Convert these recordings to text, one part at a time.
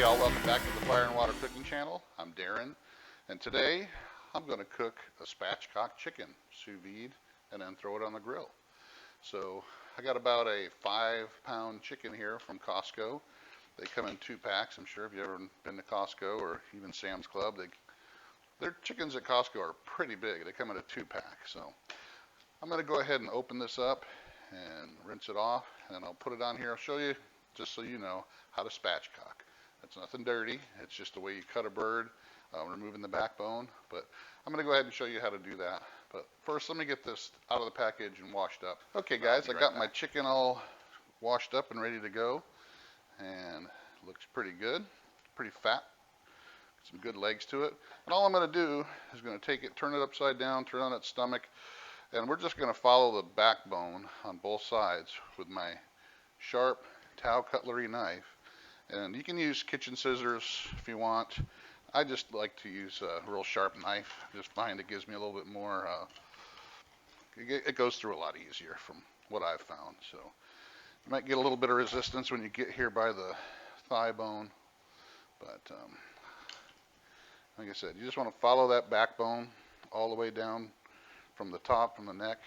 y'all, welcome back to the Fire and Water Cooking Channel. I'm Darrin, and today I'm going to cook a spatchcock chicken, sous vide, and then throw it on the grill. So I got about a 5-pound chicken here from Costco. They come in 2 packs. I'm sure if you've ever been to Costco or even Sam's Club, their chickens at Costco are pretty big. They come in a 2-pack. So I'm going to go ahead and open this up and rinse it off, and I'll put it on here. I'll show you, just so you know, how to spatchcock. It's nothing dirty. It's just the way you cut a bird, removing the backbone. But I'm going to go ahead and show you how to do that. But first, let me get this out of the package and washed up. Okay, guys, I got my chicken all washed up and ready to go. And it looks pretty good, pretty fat. Some good legs to it. And all I'm going to do is going to take it, turn it upside down, turn on its stomach, and we're just going to follow the backbone on both sides with my sharp towel cutlery knife. And you can use kitchen scissors if you want. I just like to use a real sharp knife. I just find it gives me a little bit more, it goes through a lot easier from what I've found. So you might get a little bit of resistance when you get here by the thigh bone. But like I said, you just want to follow that backbone all the way down from the top, from the neck.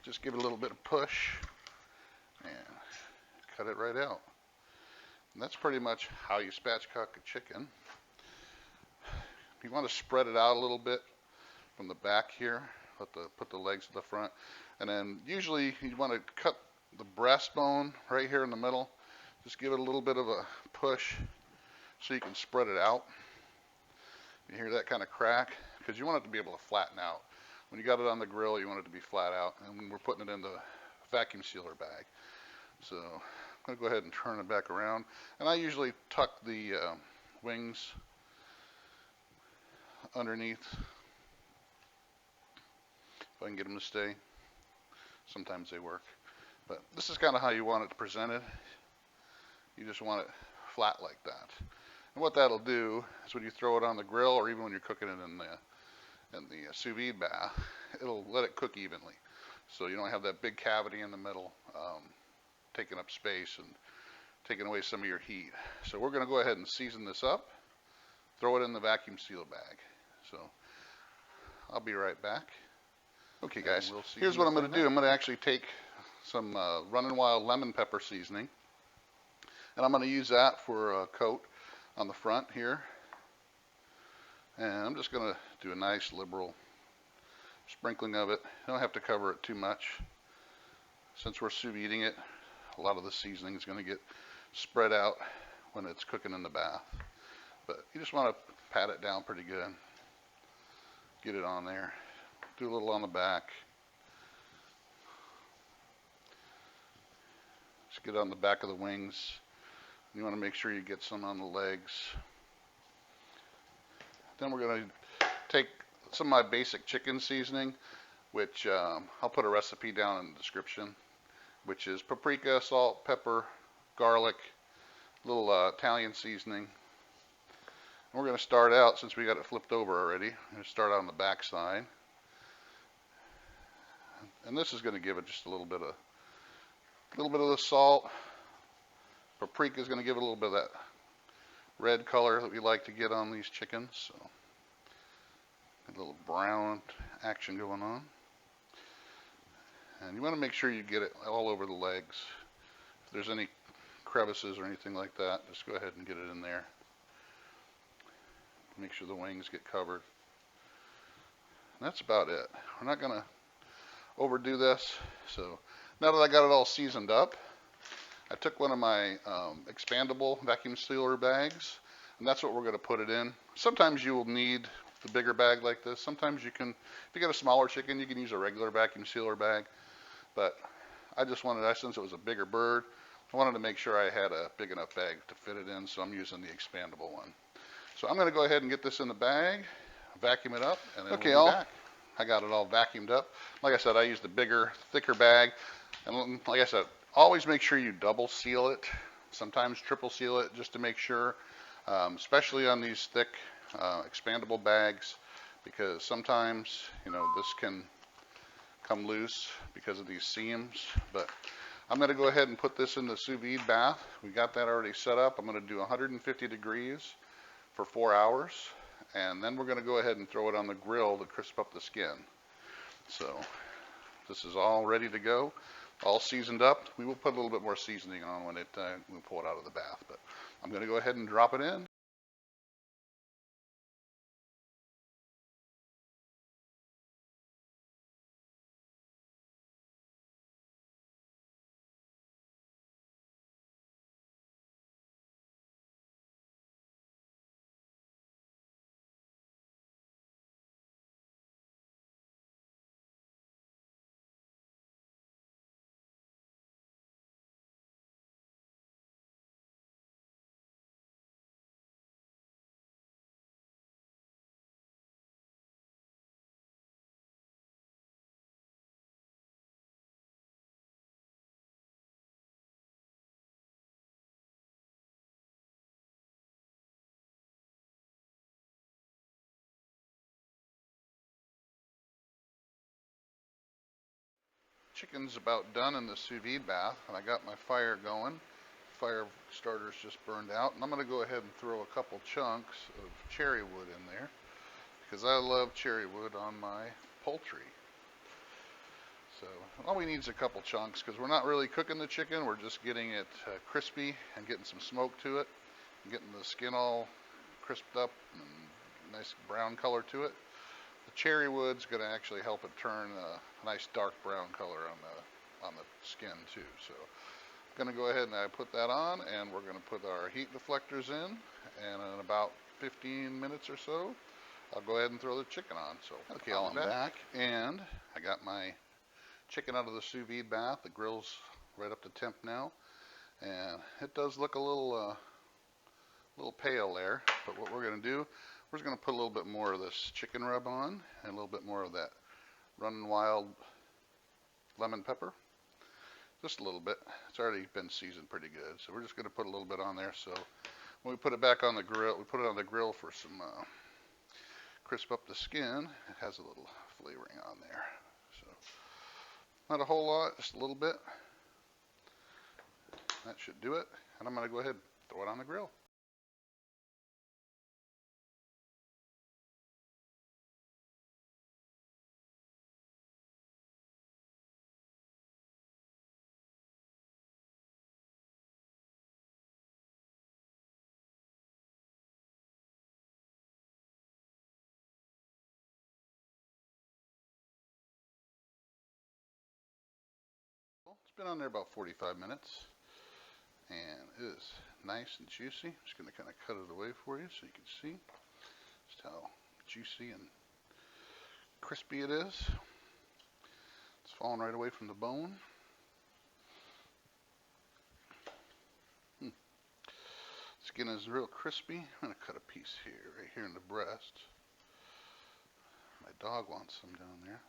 Just give it a little bit of push and cut it right out. And that's pretty much how you spatchcock a chicken. You want to spread it out a little bit from the back here. Put the legs to the front. And then usually you want to cut the breastbone right here in the middle. Just give it a little bit of a push so you can spread it out. You hear that kind of crack? Because you want it to be able to flatten out. When you got it on the grill, you want it to be flat out. And we're putting it in the vacuum sealer bag. So I'm going to go ahead and turn it back around. And I usually tuck the wings underneath if I can get them to stay. Sometimes they work. But this is kind of how you want it presented. You just want it flat like that. And what that'll do is when you throw it on the grill, or even when you're cooking it in the sous vide bath, it'll let it cook evenly. So you don't have that big cavity in the middle taking up space and taking away some of your heat. So we're going to go ahead and season this up, throw it in the vacuum seal bag. So I'll be right back. Okay, guys, here's what I'm going to do. I'm going to actually take some Runnin Wild lemon pepper seasoning, and I'm going to use that for a coat on the front here. And I'm just going to do a nice liberal sprinkling of it. You don't have to cover it too much. Since we're sous videing it, a lot of the seasoning is going to get spread out when it's cooking in the bath. But you just want to pat it down pretty good. Get it on there. Do a little on the back. Just get it on the back of the wings. You want to make sure you get some on the legs. Then we're going to take some of my basic chicken seasoning, which I'll put a recipe down in the description, which is paprika, salt, pepper, garlic, a little Italian seasoning. And we're going to start out, since we got it flipped over already, we're going to start on the back side. And this is going to give it just a little bit of the salt. Paprika is going to give it a little bit of that red color that we like to get on these chickens. So a little brown action going on. And you want to make sure you get it all over the legs. If there's any crevices or anything like that, just go ahead and get it in there. Make sure the wings get covered. And that's about it. We're not going to overdo this. So now that I got it all seasoned up, I took one of my expandable vacuum sealer bags, and that's what we're going to put it in. Sometimes you will need the bigger bag like this. Sometimes you can, if you get a smaller chicken, you can use a regular vacuum sealer bag. But I just wanted, since it was a bigger bird, I wanted to make sure I had a big enough bag to fit it in, so I'm using the expandable one. So I'm going to go ahead and get this in the bag, vacuum it up, and then we'll be back. I got it all vacuumed up. Like I said, I used a bigger, thicker bag. And like I said, always make sure you double seal it, sometimes triple seal it, just to make sure, especially on these thick expandable bags, because sometimes, you know, this can come loose because of these seams. But I'm going to go ahead and put this in the sous vide bath. We got that already set up. I'm going to do 150 degrees for 4 hours, and then we're going to go ahead and throw it on the grill to crisp up the skin. So this is all ready to go, all seasoned up. We will put a little bit more seasoning on when we pull it out of the bath, but I'm going to go ahead and drop it in. Chicken's about done in the sous vide bath, and I got my fire going. Fire starter's just burned out, and I'm going to go ahead and throw a couple chunks of cherry wood in there because I love cherry wood on my poultry. So all we need is a couple chunks because we're not really cooking the chicken. We're just getting it crispy and getting some smoke to it, and getting the skin all crisped up and nice brown color to it. The cherry wood's going to actually help it turn a nice dark brown color on the skin too. So I'm going to go ahead and I put that on, and we're going to put our heat deflectors in, and in about 15 minutes or so, I'll go ahead and throw the chicken on. So okay, I'm back, and I got my chicken out of the sous vide bath. The grill's right up to temp now, and it does look a little pale there. But what we're going to do, we're just going to put a little bit more of this chicken rub on, and a little bit more of that Runnin Wild lemon pepper. Just a little bit. It's already been seasoned pretty good, so we're just going to put a little bit on there. So when we put it back on the grill, we put it on the grill for some crisp up the skin. It has a little flavoring on there. So not a whole lot, just a little bit. That should do it. And I'm going to go ahead and throw it on the grill. It's been on there about 45 minutes, and it is nice and juicy. I'm just going to kind of cut it away for you so you can see just how juicy and crispy it is. It's falling right away from the bone. Skin is real crispy. I'm going to cut a piece here, right here in the breast. My dog wants some down there,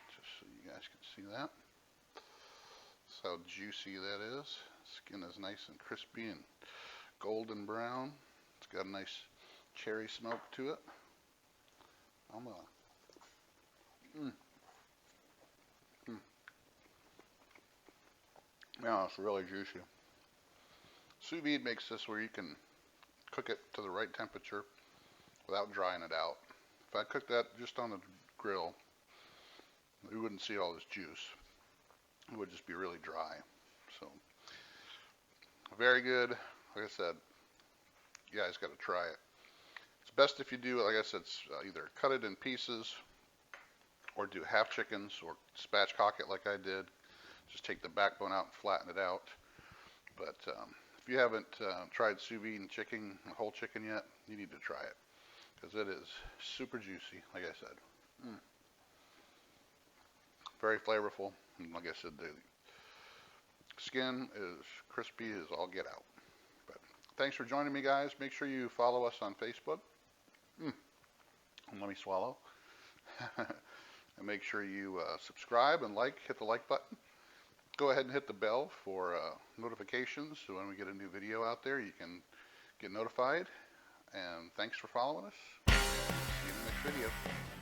just so you guys can see that. That's how juicy that is. Skin is nice and crispy and golden brown. It's got a nice cherry smoke to it. Yeah, it's really juicy. Sous vide makes this where you can cook it to the right temperature without drying it out. If I cooked that just on the grill, we wouldn't see all this juice. It would just be really dry. So, very good. Like I said, you guys got to try it. It's best if you do, like I said, either cut it in pieces or do half chickens or spatchcock it like I did. Just take the backbone out and flatten it out. But if you haven't tried sous vide and chicken, whole chicken yet, you need to try it because it is super juicy, like I said. Very flavorful. And like I said, the skin is crispy as all get out. But thanks for joining me, guys. Make sure you follow us on Facebook. Let me swallow. And make sure you subscribe and hit the like button. Go ahead and hit the bell for notifications, so when we get a new video out there, you can get notified. And thanks for following us. See you in the next video.